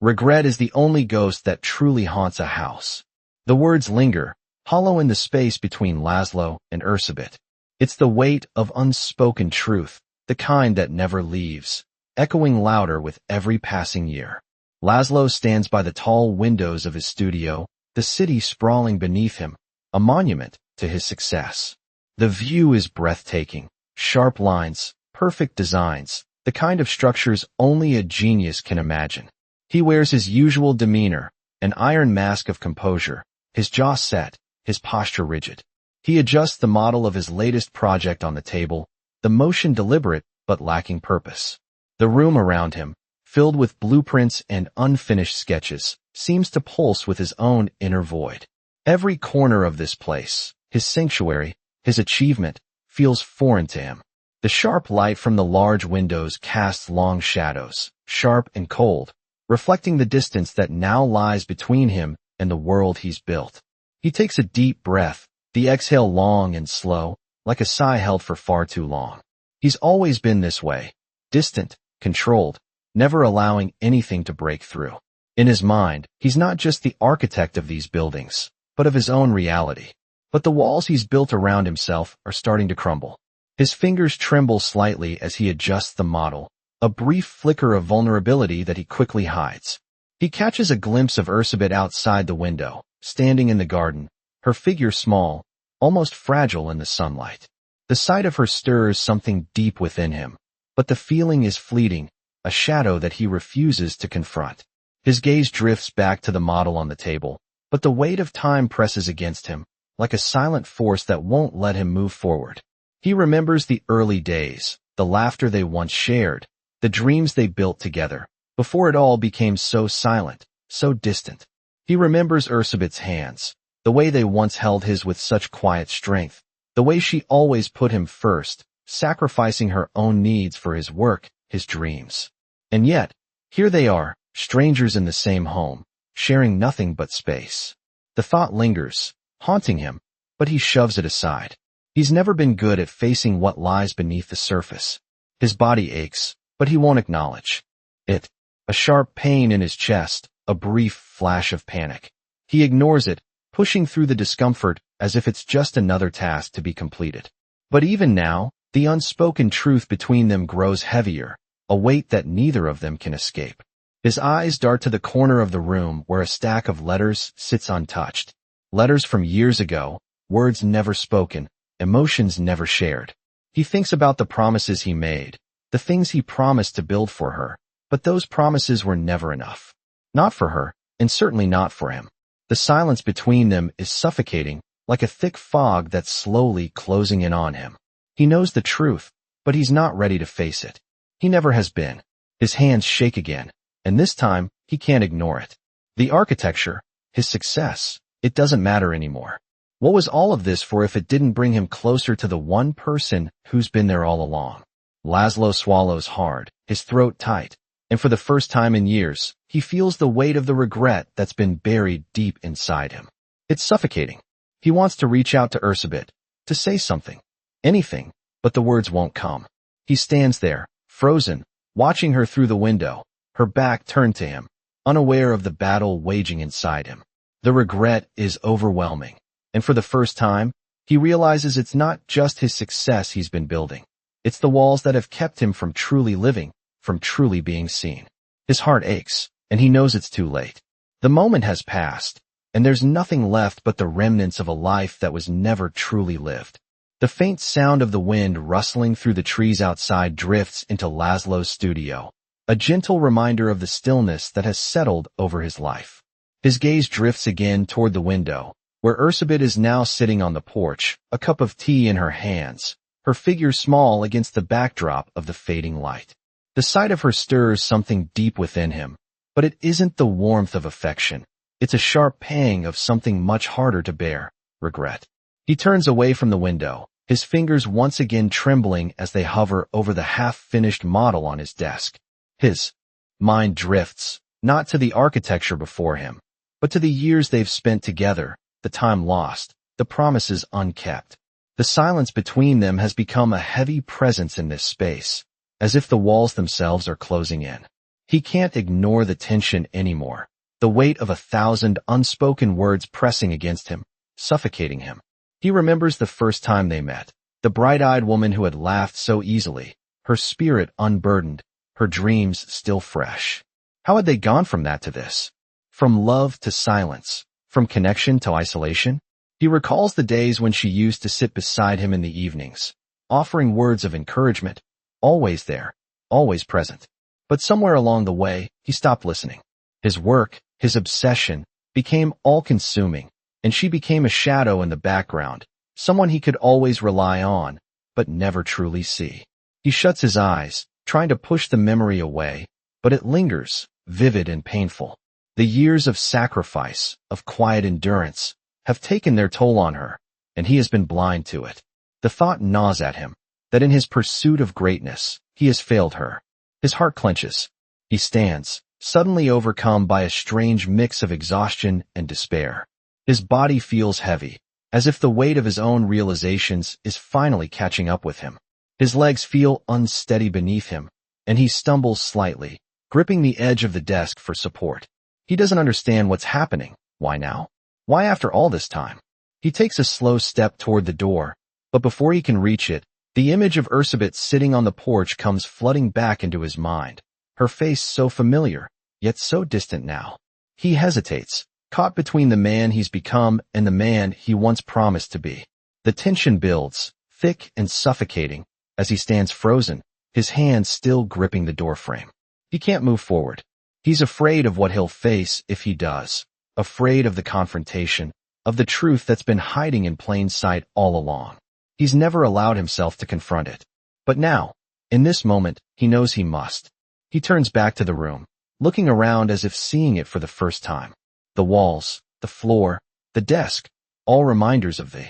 Regret is the only ghost that truly haunts a house. The words linger, hollow in the space between Laszlo and Ursabet. It's the weight of unspoken truth, the kind that never leaves, echoing louder with every passing year. Laszlo stands by the tall windows of his studio, the city sprawling beneath him, a monument to his success. The view is breathtaking, sharp lines, perfect designs, the kind of structures only a genius can imagine. He wears his usual demeanor, an iron mask of composure, his jaw set, his posture rigid. He adjusts the model of his latest project on the table, the motion deliberate but lacking purpose. The room around him, filled with blueprints and unfinished sketches, seems to pulse with his own inner void. Every corner of this place, his sanctuary, his achievement, feels foreign to him. The sharp light from the large windows casts long shadows, sharp and cold, reflecting the distance that now lies between him and the world he's built. He takes a deep breath, the exhale long and slow, like a sigh held for far too long. He's always been this way, distant, controlled, never allowing anything to break through. In his mind, he's not just the architect of these buildings, but of his own reality. But the walls he's built around himself are starting to crumble. His fingers tremble slightly as he adjusts the model, a brief flicker of vulnerability that he quickly hides. He catches a glimpse of Ursabet outside the window, standing in the garden, her figure small, almost fragile in the sunlight. The sight of her stirs something deep within him, but the feeling is fleeting, a shadow that he refuses to confront. His gaze drifts back to the model on the table, but the weight of time presses against him, like a silent force that won't let him move forward. He remembers the early days, the laughter they once shared, the dreams they built together, before it all became so silent, so distant. He remembers Ursabet's hands, the way they once held his with such quiet strength, the way she always put him first, sacrificing her own needs for his work, his dreams. And yet, here they are, strangers in the same home, sharing nothing but space. The thought lingers, haunting him, but he shoves it aside. He's never been good at facing what lies beneath the surface. His body aches, but he won't acknowledge it. A sharp pain in his chest, a brief flash of panic. He ignores it, pushing through the discomfort as if it's just another task to be completed. But even now, the unspoken truth between them grows heavier, a weight that neither of them can escape. His eyes dart to the corner of the room where a stack of letters sits untouched. Letters from years ago, words never spoken, emotions never shared. He thinks about the promises he made, the things he promised to build for her, but those promises were never enough. Not for her, and certainly not for him. The silence between them is suffocating, like a thick fog that's slowly closing in on him. He knows the truth, but he's not ready to face it. He never has been. His hands shake again, and this time, he can't ignore it. The architecture, his success, it doesn't matter anymore. What was all of this for if it didn't bring him closer to the one person who's been there all along? Laszlo swallows hard, his throat tight, and for the first time in years, he feels the weight of the regret that's been buried deep inside him. It's suffocating. He wants to reach out to Ursabet, to say something, anything, but the words won't come. He stands there, frozen, watching her through the window, her back turned to him, unaware of the battle waging inside him. The regret is overwhelming, and for the first time, he realizes it's not just his success he's been building. It's the walls that have kept him from truly living, from truly being seen. His heart aches, and he knows it's too late. The moment has passed, and there's nothing left but the remnants of a life that was never truly lived. The faint sound of the wind rustling through the trees outside drifts into Laszlo's studio, a gentle reminder of the stillness that has settled over his life. His gaze drifts again toward the window, where Ursabet is now sitting on the porch, a cup of tea in her hands, her figure small against the backdrop of the fading light. The sight of her stirs something deep within him, but it isn't the warmth of affection. It's a sharp pang of something much harder to bear, regret. He turns away from the window, his fingers once again trembling as they hover over the half-finished model on his desk. His mind drifts, not to the architecture before him, but to the years they've spent together, the time lost, the promises unkept. The silence between them has become a heavy presence in this space, as if the walls themselves are closing in. He can't ignore the tension anymore, the weight of 1,000 unspoken words pressing against him, suffocating him. He remembers the first time they met, the bright-eyed woman who had laughed so easily, her spirit unburdened, her dreams still fresh. How had they gone from that to this? From love to silence, from connection to isolation? He recalls the days when she used to sit beside him in the evenings, offering words of encouragement, always there, always present. But somewhere along the way, he stopped listening. His work, his obsession, became all-consuming, and she became a shadow in the background, someone he could always rely on, but never truly see. He shuts his eyes, trying to push the memory away, but it lingers, vivid and painful. The years of sacrifice, of quiet endurance, have taken their toll on her, and he has been blind to it. The thought gnaws at him, that in his pursuit of greatness, he has failed her. His heart clenches. He stands, suddenly overcome by a strange mix of exhaustion and despair. His body feels heavy, as if the weight of his own realizations is finally catching up with him. His legs feel unsteady beneath him, and he stumbles slightly, gripping the edge of the desk for support. He doesn't understand what's happening. Why now? Why after all this time? He takes a slow step toward the door, but before he can reach it, the image of Ursabet sitting on the porch comes flooding back into his mind, her face so familiar, yet so distant now. He hesitates, caught between the man he's become and the man he once promised to be. The tension builds, thick and suffocating, as he stands frozen, his hands still gripping the doorframe. He can't move forward. He's afraid of what he'll face if he does, afraid of the confrontation, of the truth that's been hiding in plain sight all along. He's never allowed himself to confront it. But now, in this moment, he knows he must. He turns back to the room, looking around as if seeing it for the first time. The walls, the floor, the desk, all reminders of the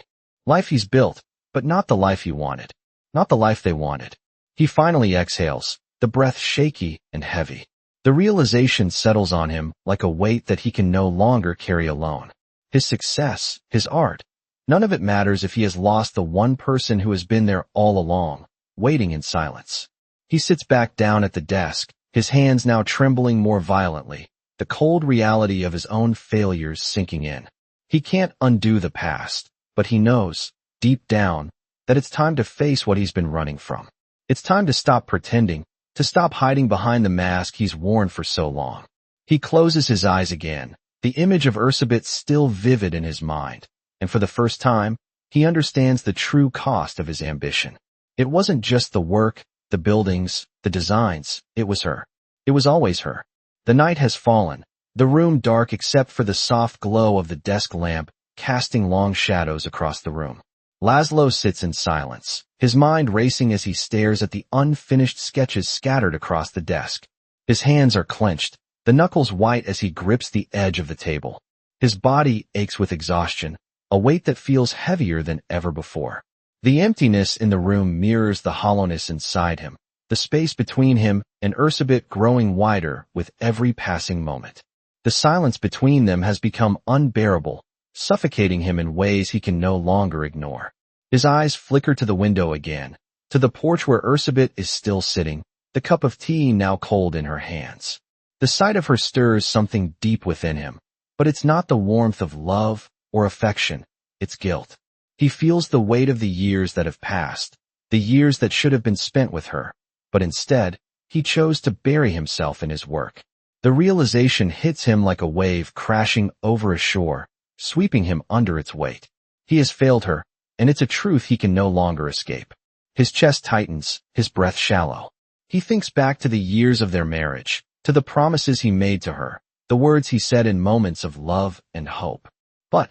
life he's built, but not the life he wanted. Not the life they wanted. He finally exhales, the breath shaky and heavy. The realization settles on him like a weight that he can no longer carry alone. His success, his art, none of it matters if he has lost the one person who has been there all along, waiting in silence. He sits back down at the desk, his hands now trembling more violently, the cold reality of his own failures sinking in. He can't undo the past, but he knows, deep down, that it's time to face what he's been running from. It's time to stop pretending, to stop hiding behind the mask he's worn for so long. He closes his eyes again, the image of Ursabet still vivid in his mind, and for the first time, he understands the true cost of his ambition. It wasn't just the work, the buildings, the designs, it was her. It was always her. The night has fallen, the room dark except for the soft glow of the desk lamp, casting long shadows across the room. Laszlo sits in silence, his mind racing as he stares at the unfinished sketches scattered across the desk. His hands are clenched, the knuckles white as he grips the edge of the table. His body aches with exhaustion, a weight that feels heavier than ever before. The emptiness in the room mirrors the hollowness inside him, the space between him and Ursabet growing wider with every passing moment. The silence between them has become unbearable, suffocating him in ways he can no longer ignore. His eyes flicker to the window again, to the porch where Ursabet is still sitting, the cup of tea now cold in her hands. The sight of her stirs something deep within him, but it's not the warmth of love or affection, it's guilt. He feels the weight of the years that have passed, the years that should have been spent with her, but instead, he chose to bury himself in his work. The realization hits him like a wave crashing over a shore, sweeping him under its weight. He has failed her, and it's a truth he can no longer escape. His chest tightens, his breath shallow. He thinks back to the years of their marriage, to the promises he made to her, the words he said in moments of love and hope. But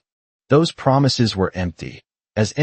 those promises were empty as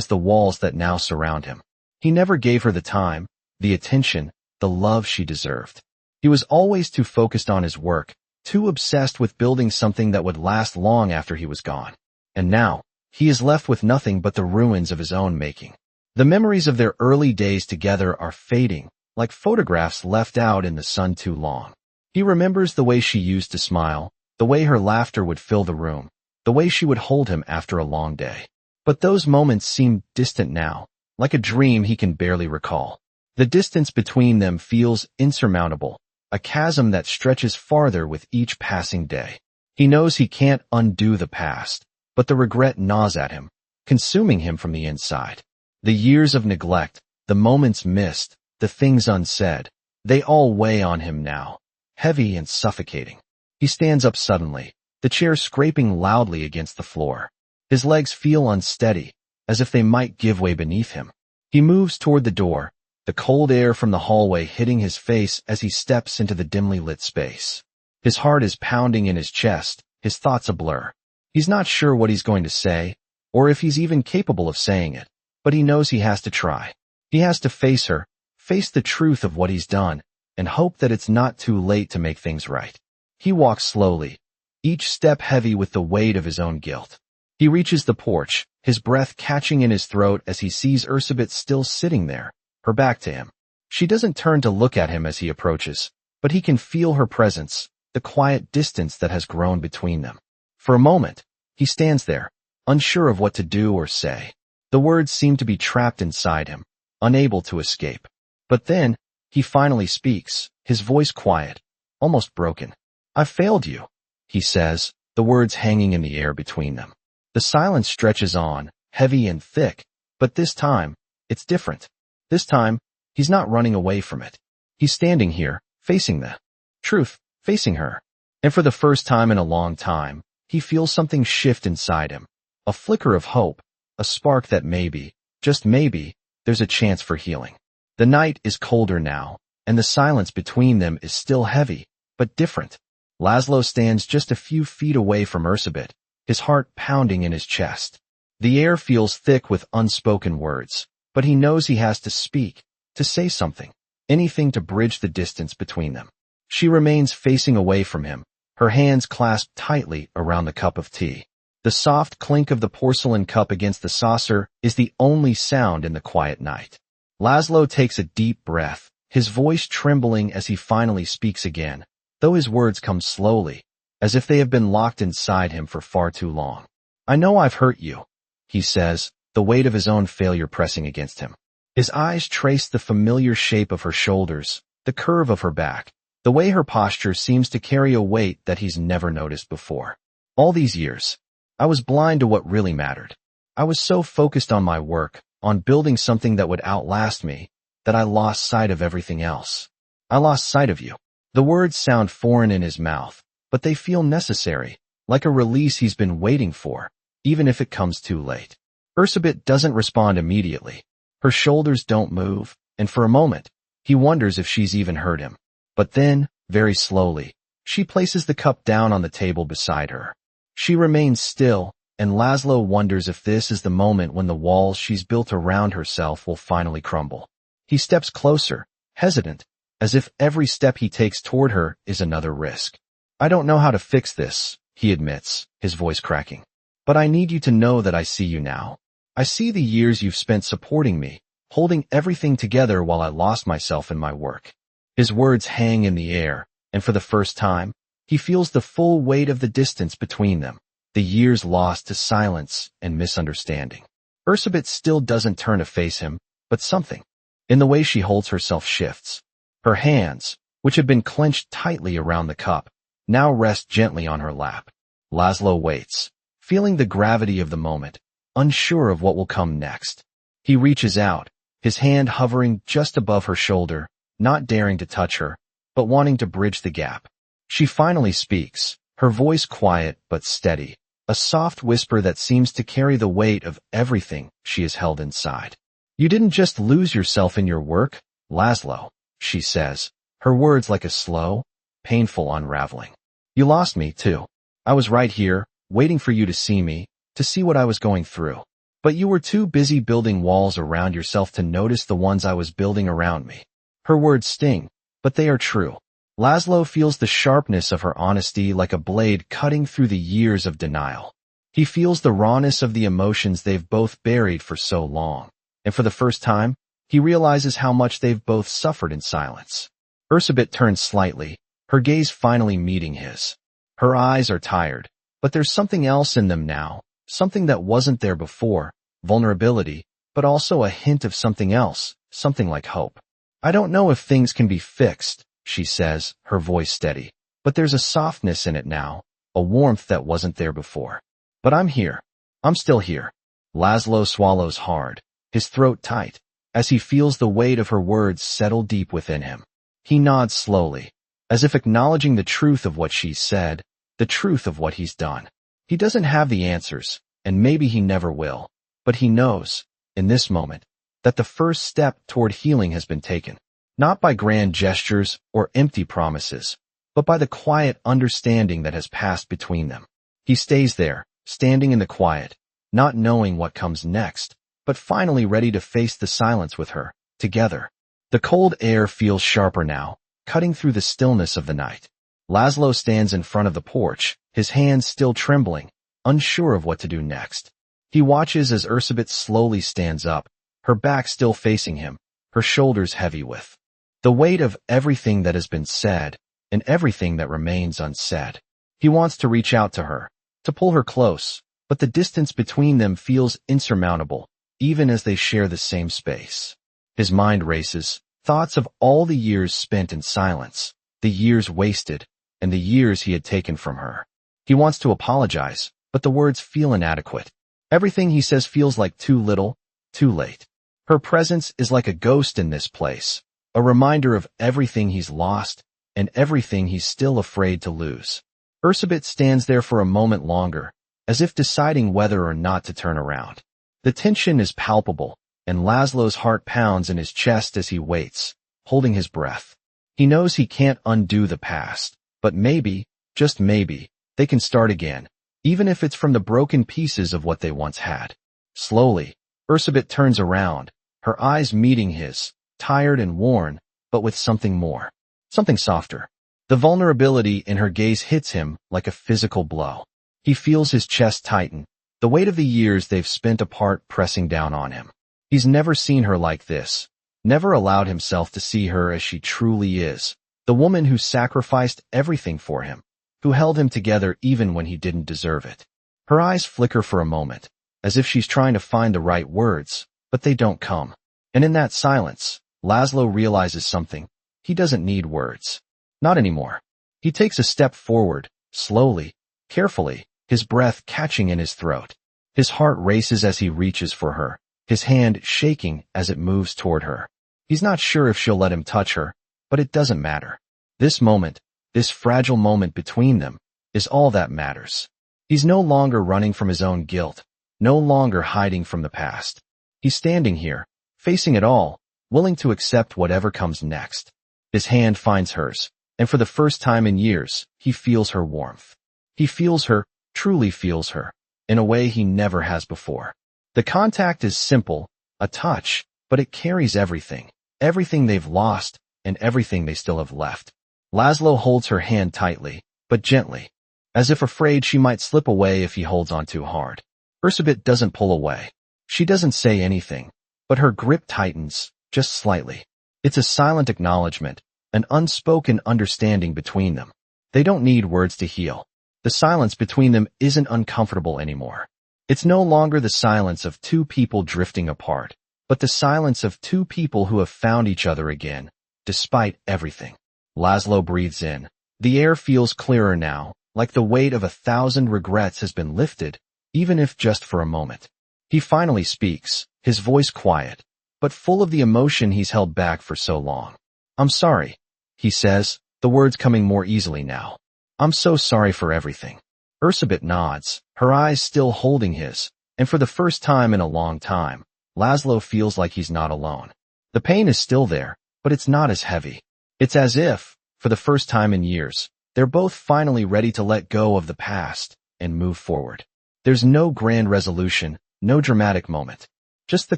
the walls that now surround him. He never gave her the time, the attention, the love she deserved. He was always too focused on his work, too obsessed with building something that would last long after he was gone. And now, he is left with nothing but the ruins of his own making. The memories of their early days together are fading, like photographs left out in the sun too long. He remembers the way she used to smile, the way her laughter would fill the room, the way she would hold him after a long day. But those moments seem distant now, like a dream he can barely recall. The distance between them feels insurmountable, a chasm that stretches farther with each passing day. He knows he can't undo the past, but the regret gnaws at him, consuming him from the inside. The years of neglect, the moments missed, the things unsaid, they all weigh on him now, heavy and suffocating. He stands up suddenly, the chair scraping loudly against the floor. His legs feel unsteady, as if they might give way beneath him. He moves toward the door, the cold air from the hallway hitting his face as he steps into the dimly lit space. His heart is pounding in his chest, his thoughts a blur. He's not sure what he's going to say, or if he's even capable of saying it, but he knows he has to try. He has to face her, face the truth of what he's done, and hope that it's not too late to make things right. He walks slowly, each step heavy with the weight of his own guilt. He reaches the porch, his breath catching in his throat as he sees Ursabet still sitting there, her back to him. She doesn't turn to look at him as he approaches, but he can feel her presence, the quiet distance that has grown between them. For a moment, he stands there, unsure of what to do or say. The words seem to be trapped inside him, unable to escape. But then, he finally speaks, his voice quiet, almost broken. "I've failed you," he says, the words hanging in the air between them. The silence stretches on, heavy and thick, but this time, it's different. This time, he's not running away from it. He's standing here, facing the truth, facing her. And for the first time in a long time, he feels something shift inside him. A flicker of hope, a spark that maybe, just maybe, there's a chance for healing. The night is colder now, and the silence between them is still heavy, but different. Laszlo stands just a few feet away from Ursabet, his heart pounding in his chest. The air feels thick with unspoken words, but he knows he has to speak, to say something, anything to bridge the distance between them. She remains facing away from him, her hands clasped tightly around the cup of tea. The soft clink of the porcelain cup against the saucer is the only sound in the quiet night. Laszlo takes a deep breath, his voice trembling as he finally speaks again, though his words come slowly, as if they have been locked inside him for far too long. "I know I've hurt you," he says, the weight of his own failure pressing against him. His eyes trace the familiar shape of her shoulders, the curve of her back, the way her posture seems to carry a weight that he's never noticed before. All these years, I was blind to what really mattered. I was so focused on my work, on building something that would outlast me, that I lost sight of everything else. I lost sight of you. The words sound foreign in his mouth, but they feel necessary, like a release he's been waiting for, even if it comes too late. Ursabet doesn't respond immediately. Her shoulders don't move, and for a moment, he wonders if she's even heard him. But then, very slowly, she places the cup down on the table beside her. She remains still, and Laszlo wonders if this is the moment when the walls she's built around herself will finally crumble. He steps closer, hesitant, as if every step he takes toward her is another risk. "I don't know how to fix this," he admits, his voice cracking. "But I need you to know that I see you now. I see the years you've spent supporting me, holding everything together while I lost myself in my work." His words hang in the air, and for the first time, he feels the full weight of the distance between them, the years lost to silence and misunderstanding. Ursabet still doesn't turn to face him, but something in the way she holds herself shifts. Her hands, which had been clenched tightly around the cup, now rest gently on her lap. Laszlo waits, feeling the gravity of the moment, unsure of what will come next. He reaches out, his hand hovering just above her shoulder, not daring to touch her, but wanting to bridge the gap. She finally speaks, her voice quiet but steady, a soft whisper that seems to carry the weight of everything she has held inside. "You didn't just lose yourself in your work, Laszlo," she says, her words like a slow, painful unraveling. "You lost me, too. I was right here, waiting for you to see me, to see what I was going through. But you were too busy building walls around yourself to notice the ones I was building around me." Her words sting, but they are true. Laszlo feels the sharpness of her honesty like a blade cutting through the years of denial. He feels the rawness of the emotions they've both buried for so long, and for the first time, he realizes how much they've both suffered in silence. Ursabet turns slightly, her gaze finally meeting his. Her eyes are tired, but there's something else in them now, something that wasn't there before, vulnerability, but also a hint of something else, something like hope. "I don't know if things can be fixed," she says, her voice steady. But there's a softness in it now, a warmth that wasn't there before. But I'm here. I'm still here. Laszlo swallows hard, his throat tight, as he feels the weight of her words settle deep within him. He nods slowly, as if acknowledging the truth of what she said, the truth of what he's done. He doesn't have the answers, and maybe he never will, but he knows, in this moment, that the first step toward healing has been taken, not by grand gestures or empty promises, but by the quiet understanding that has passed between them. He stays there, standing in the quiet, not knowing what comes next, but finally ready to face the silence with her, together. The cold air feels sharper now, cutting through the stillness of the night. Laszlo stands in front of the porch, his hands still trembling, unsure of what to do next. He watches as Ursabet slowly stands up, her back still facing him, her shoulders heavy with the weight of everything that has been said and everything that remains unsaid. He wants to reach out to her, to pull her close, but the distance between them feels insurmountable, even as they share the same space. His mind races, thoughts of all the years spent in silence, the years wasted, and the years he had taken from her. He wants to apologize, but the words feel inadequate. Everything he says feels like too little, too late. Her presence is like a ghost in this place, a reminder of everything he's lost and everything he's still afraid to lose. Ursabet stands there for a moment longer, as if deciding whether or not to turn around. The tension is palpable, and Laszlo's heart pounds in his chest as he waits, holding his breath. He knows he can't undo the past, but maybe, just maybe, they can start again, even if it's from the broken pieces of what they once had. Slowly, Ursabet turns around, her eyes meeting his, tired and worn, but with something more, something softer. The vulnerability in her gaze hits him like a physical blow. He feels his chest tighten, the weight of the years they've spent apart pressing down on him. He's never seen her like this, never allowed himself to see her as she truly is, the woman who sacrificed everything for him, who held him together even when he didn't deserve it. Her eyes flicker for a moment, as if she's trying to find the right words, but they don't come. And in that silence, Laszlo realizes something. He doesn't need words. Not anymore. He takes a step forward, slowly, carefully, his breath catching in his throat. His heart races as he reaches for her, his hand shaking as it moves toward her. He's not sure if she'll let him touch her, but it doesn't matter. This moment, this fragile moment between them, is all that matters. He's no longer running from his own guilt, no longer hiding from the past. He's standing here, facing it all, willing to accept whatever comes next. His hand finds hers, and for the first time in years, he feels her warmth. He feels her, truly feels her, in a way he never has before. The contact is simple, a touch, but it carries everything they've lost, and everything they still have left. Laszlo holds her hand tightly, but gently, as if afraid she might slip away if he holds on too hard. Ursabet doesn't pull away. She doesn't say anything, but her grip tightens, just slightly. It's a silent acknowledgement, an unspoken understanding between them. They don't need words to heal. The silence between them isn't uncomfortable anymore. It's no longer the silence of two people drifting apart, but the silence of two people who have found each other again, despite everything. Laszlo breathes in. The air feels clearer now, like the weight of 1,000 regrets has been lifted, even if just for a moment. He finally speaks, his voice quiet, but full of the emotion he's held back for so long. "I'm sorry," he says, the words coming more easily now. "I'm so sorry for everything." Ursabet nods, her eyes still holding his, and for the first time in a long time, Laszlo feels like he's not alone. The pain is still there, but it's not as heavy. It's as if, for the first time in years, they're both finally ready to let go of the past and move forward. There's no grand resolution, no dramatic moment. Just the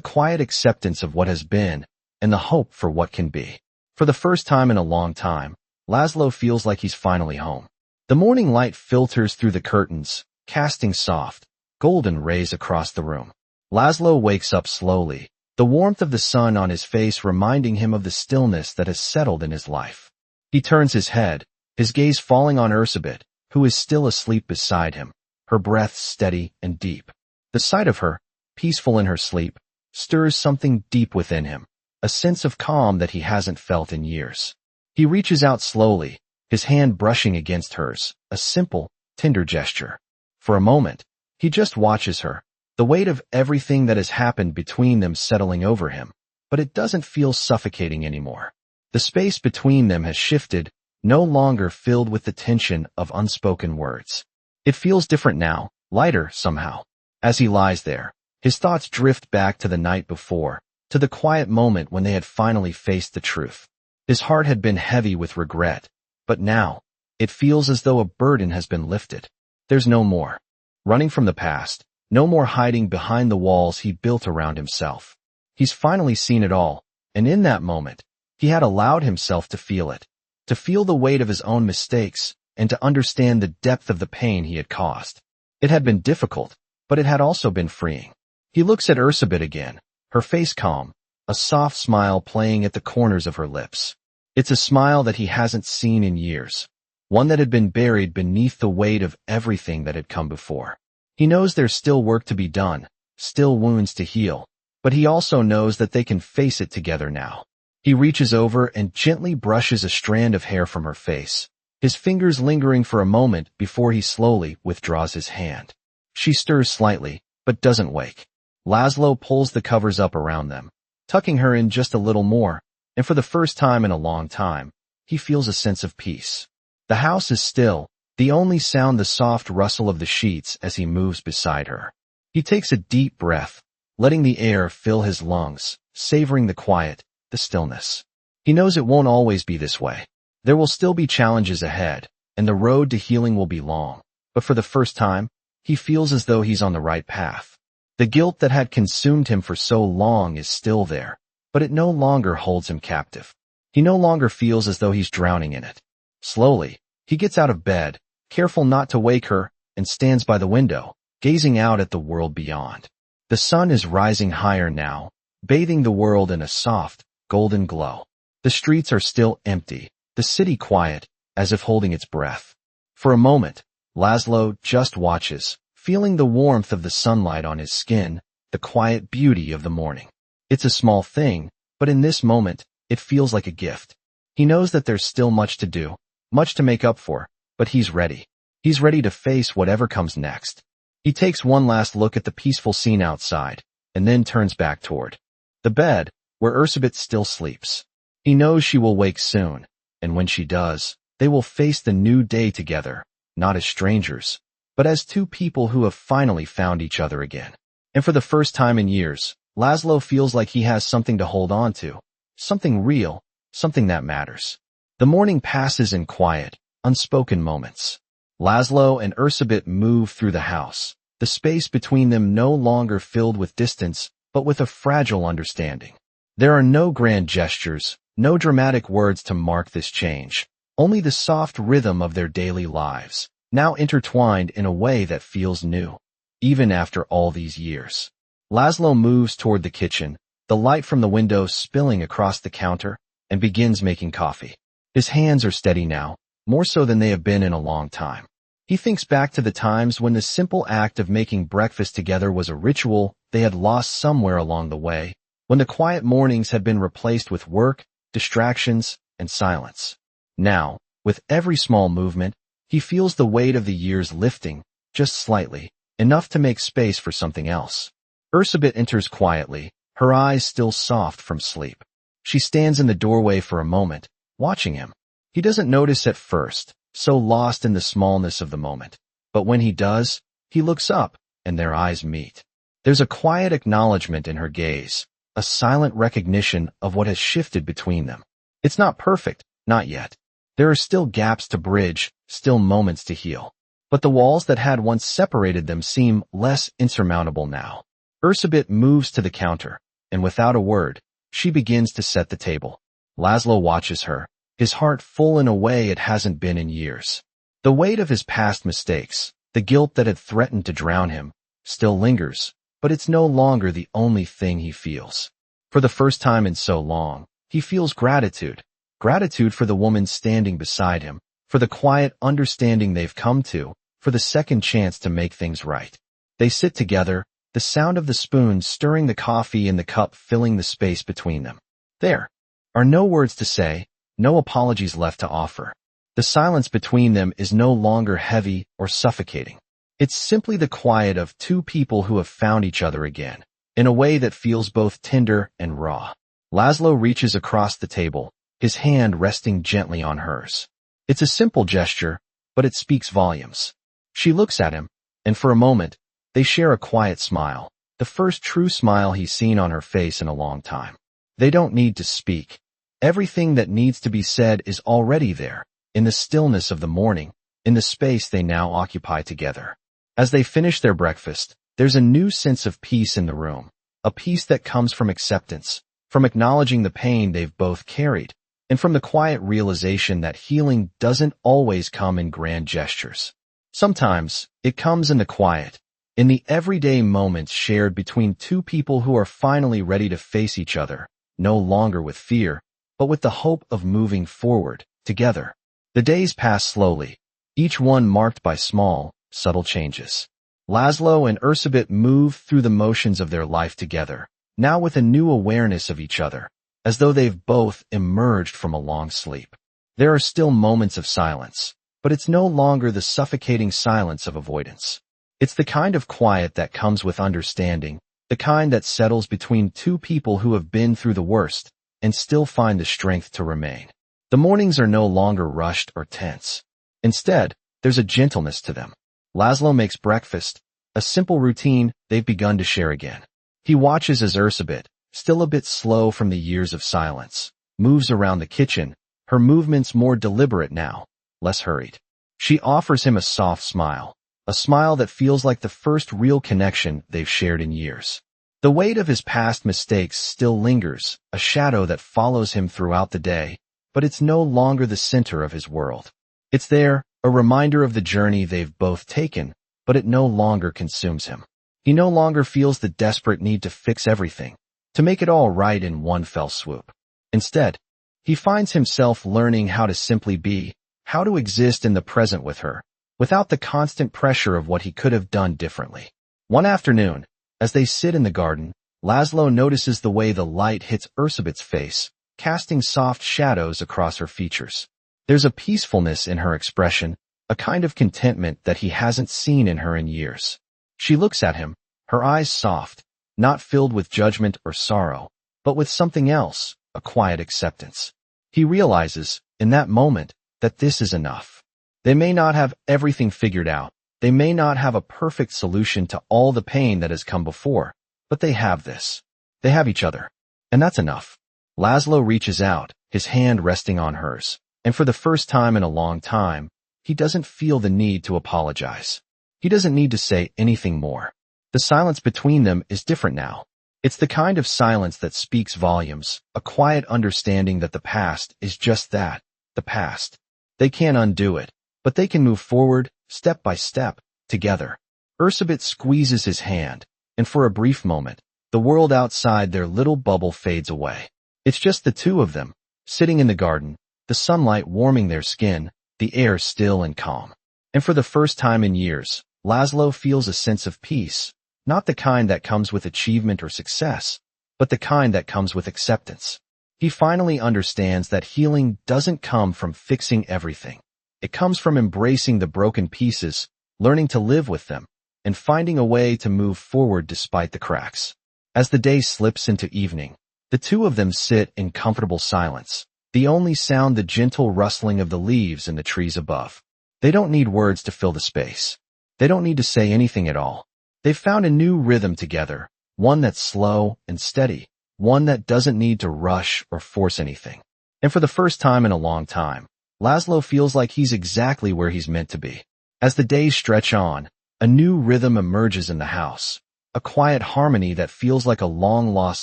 quiet acceptance of what has been and the hope for what can be. For the first time in a long time, Laszlo feels like he's finally home. The morning light filters through the curtains, casting soft, golden rays across the room. Laszlo wakes up slowly, the warmth of the sun on his face reminding him of the stillness that has settled in his life. He turns his head, his gaze falling on Ursabet, who is still asleep beside him, her breath steady and deep. The sight of her, peaceful in her sleep, stirs something deep within him, a sense of calm that he hasn't felt in years. He reaches out slowly, his hand brushing against hers, a simple, tender gesture. For a moment, he just watches her, the weight of everything that has happened between them settling over him, but it doesn't feel suffocating anymore. The space between them has shifted, no longer filled with the tension of unspoken words. It feels different now, lighter somehow. As he lies there, his thoughts drift back to the night before, to the quiet moment when they had finally faced the truth. His heart had been heavy with regret, but now, it feels as though a burden has been lifted. There's no more running from the past, no more hiding behind the walls he built around himself. He's finally seen it all, and in that moment, he had allowed himself to feel it, to feel the weight of his own mistakes, and to understand the depth of the pain he had caused. It had been difficult, but it had also been freeing. He looks at Ursabet again, her face calm, a soft smile playing at the corners of her lips. It's a smile that he hasn't seen in years, one that had been buried beneath the weight of everything that had come before. He knows there's still work to be done, still wounds to heal, but he also knows that they can face it together now. He reaches over and gently brushes a strand of hair from her face, his fingers lingering for a moment before he slowly withdraws his hand. She stirs slightly, but doesn't wake. Laszlo pulls the covers up around them, tucking her in just a little more, and for the first time in a long time, he feels a sense of peace. The house is still, the only sound the soft rustle of the sheets as he moves beside her. He takes a deep breath, letting the air fill his lungs, savoring the quiet, the stillness. He knows it won't always be this way. There will still be challenges ahead, and the road to healing will be long, but for the first time, he feels as though he's on the right path. The guilt that had consumed him for so long is still there, but it no longer holds him captive. He no longer feels as though he's drowning in it. Slowly, he gets out of bed, careful not to wake her, and stands by the window, gazing out at the world beyond. The sun is rising higher now, bathing the world in a soft, golden glow. The streets are still empty, the city quiet, as if holding its breath. For a moment, Laszlo just watches, feeling the warmth of the sunlight on his skin, the quiet beauty of the morning. It's a small thing, but in this moment, it feels like a gift. He knows that there's still much to do, much to make up for, but he's ready. He's ready to face whatever comes next. He takes one last look at the peaceful scene outside, and then turns back toward the bed, where Ursabet still sleeps. He knows she will wake soon, and when she does, they will face the new day together, not as strangers, but as two people who have finally found each other again. And for the first time in years, Laszlo feels like he has something to hold on to, something real, something that matters. The morning passes in quiet, unspoken moments. Laszlo and Ursabet move through the house, the space between them no longer filled with distance, but with a fragile understanding. There are no grand gestures, no dramatic words to mark this change, only the soft rhythm of their daily lives, now intertwined in a way that feels new, even after all these years. Laszlo moves toward the kitchen, the light from the window spilling across the counter, and begins making coffee. His hands are steady now, more so than they have been in a long time. He thinks back to the times when the simple act of making breakfast together was a ritual they had lost somewhere along the way, when the quiet mornings had been replaced with work, distractions, and silence. Now, with every small movement, he feels the weight of the years lifting, just slightly, enough to make space for something else. Ursabet enters quietly, her eyes still soft from sleep. She stands in the doorway for a moment, watching him. He doesn't notice at first, so lost in the smallness of the moment. But when he does, he looks up, and their eyes meet. There's a quiet acknowledgement in her gaze, a silent recognition of what has shifted between them. It's not perfect, not yet. There are still gaps to bridge, still moments to heal. But the walls that had once separated them seem less insurmountable now. Ursabet moves to the counter, and without a word, she begins to set the table. Laszlo watches her, his heart full in a way it hasn't been in years. The weight of his past mistakes, the guilt that had threatened to drown him, still lingers, but it's no longer the only thing he feels. For the first time in so long, he feels gratitude. Gratitude for the woman standing beside him, for the quiet understanding they've come to, for the second chance to make things right. They sit together, the sound of the spoon stirring the coffee in the cup filling the space between them. There are no words to say, no apologies left to offer. The silence between them is no longer heavy or suffocating. It's simply the quiet of two people who have found each other again, in a way that feels both tender and raw. Laszlo reaches across the table, his hand resting gently on hers. It's a simple gesture, but it speaks volumes. She looks at him, and for a moment, they share a quiet smile, the first true smile he's seen on her face in a long time. They don't need to speak. Everything that needs to be said is already there, in the stillness of the morning, in the space they now occupy together. As they finish their breakfast, there's a new sense of peace in the room, a peace that comes from acceptance, from acknowledging the pain they've both carried, and from the quiet realization that healing doesn't always come in grand gestures. Sometimes, it comes in the quiet, in the everyday moments shared between two people who are finally ready to face each other, no longer with fear, but with the hope of moving forward, together. The days pass slowly, each one marked by small, subtle changes. Laszlo and Ursabet move through the motions of their life together, now with a new awareness of each other, as though they've both emerged from a long sleep. There are still moments of silence, but it's no longer the suffocating silence of avoidance. It's the kind of quiet that comes with understanding, the kind that settles between two people who have been through the worst and still find the strength to remain. The mornings are no longer rushed or tense. Instead, there's a gentleness to them. Laszlo makes breakfast, a simple routine they've begun to share again. He watches as Ursabet, still a bit slow from the years of silence, moves around the kitchen, her movements more deliberate now, less hurried. She offers him a soft smile, a smile that feels like the first real connection they've shared in years. The weight of his past mistakes still lingers, a shadow that follows him throughout the day, but it's no longer the center of his world. It's there, a reminder of the journey they've both taken, but it no longer consumes him. He no longer feels the desperate need to fix everything, to make it all right in one fell swoop. Instead, he finds himself learning how to simply be, how to exist in the present with her, without the constant pressure of what he could have done differently. One afternoon, as they sit in the garden, Laszlo notices the way the light hits Ursabet's face, casting soft shadows across her features. There's a peacefulness in her expression, a kind of contentment that he hasn't seen in her in years. She looks at him, her eyes soft, not filled with judgment or sorrow, but with something else, a quiet acceptance. He realizes, in that moment, that this is enough. They may not have everything figured out, they may not have a perfect solution to all the pain that has come before, but they have this. They have each other. And that's enough. Laszlo reaches out, his hand resting on hers, and for the first time in a long time, he doesn't feel the need to apologize. He doesn't need to say anything more. The silence between them is different now. It's the kind of silence that speaks volumes, a quiet understanding that the past is just that, the past. They can't undo it, but they can move forward, step by step, together. Ursabet squeezes his hand, and for a brief moment, the world outside their little bubble fades away. It's just the two of them, sitting in the garden, the sunlight warming their skin, the air still and calm. And for the first time in years, Laszlo feels a sense of peace, not the kind that comes with achievement or success, but the kind that comes with acceptance. He finally understands that healing doesn't come from fixing everything. It comes from embracing the broken pieces, learning to live with them, and finding a way to move forward despite the cracks. As the day slips into evening, the two of them sit in comfortable silence, the only sound the gentle rustling of the leaves in the trees above. They don't need words to fill the space. They don't need to say anything at all. They've found a new rhythm together, one that's slow and steady, one that doesn't need to rush or force anything. And for the first time in a long time, Laszlo feels like he's exactly where he's meant to be. As the days stretch on, a new rhythm emerges in the house, a quiet harmony that feels like a long-lost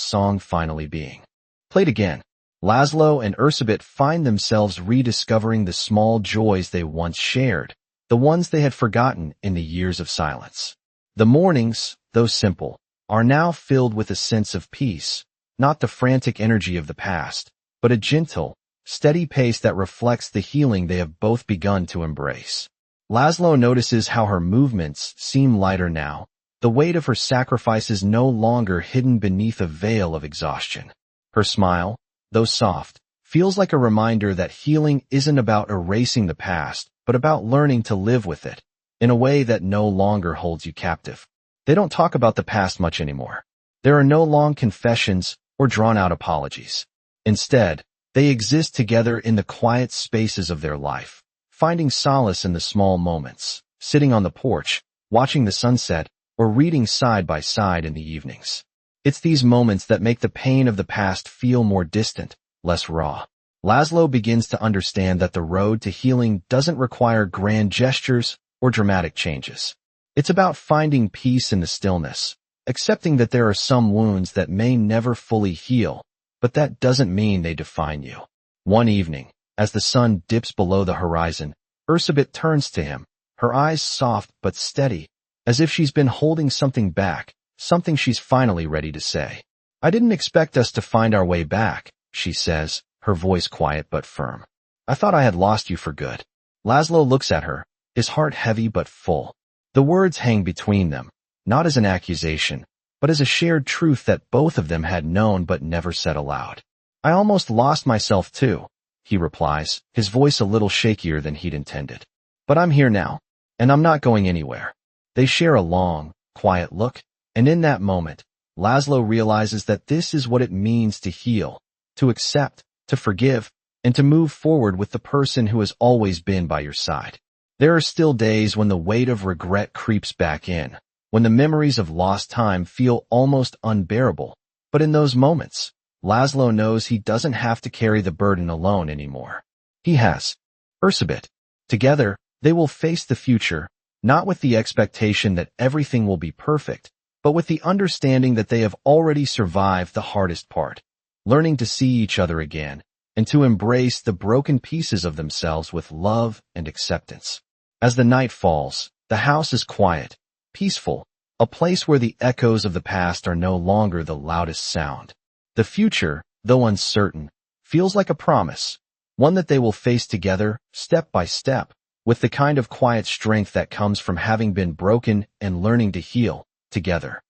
song finally being played again. Laszlo and Ursabet find themselves rediscovering the small joys they once shared, the ones they had forgotten in the years of silence. The mornings, though simple, are now filled with a sense of peace, not the frantic energy of the past, but a gentle, steady pace that reflects the healing they have both begun to embrace. Laszlo notices how her movements seem lighter now, the weight of her sacrifices no longer hidden beneath a veil of exhaustion. Her smile, though soft, feels like a reminder that healing isn't about erasing the past, but about learning to live with it in a way that no longer holds you captive. They don't talk about the past much anymore. There are no long confessions or drawn-out apologies. Instead, they exist together in the quiet spaces of their life, finding solace in the small moments, sitting on the porch, watching the sunset, or reading side by side in the evenings. It's these moments that make the pain of the past feel more distant, less raw. Laszlo begins to understand that the road to healing doesn't require grand gestures or dramatic changes. It's about finding peace in the stillness, accepting that there are some wounds that may never fully heal, but that doesn't mean they define you. One evening, as the sun dips below the horizon, Ursabet turns to him, her eyes soft but steady, as if she's been holding something back, something she's finally ready to say. "I didn't expect us to find our way back," she says, her voice quiet but firm. "I thought I had lost you for good." Laszlo looks at her, his heart heavy but full. The words hang between them, not as an accusation, but as a shared truth that both of them had known but never said aloud. "I almost lost myself too," he replies, his voice a little shakier than he'd intended. "But I'm here now, and I'm not going anywhere." They share a long, quiet look, and in that moment, Laszlo realizes that this is what it means to heal, to accept, to forgive, and to move forward with the person who has always been by your side. There are still days when the weight of regret creeps back in, when the memories of lost time feel almost unbearable, but in those moments, Laszlo knows he doesn't have to carry the burden alone anymore. He has Ursabet. Together, they will face the future, not with the expectation that everything will be perfect, but with the understanding that they have already survived the hardest part, learning to see each other again, and to embrace the broken pieces of themselves with love and acceptance. As the night falls, the house is quiet, peaceful, a place where the echoes of the past are no longer the loudest sound. The future, though uncertain, feels like a promise, one that they will face together, step by step, with the kind of quiet strength that comes from having been broken and learning to heal together.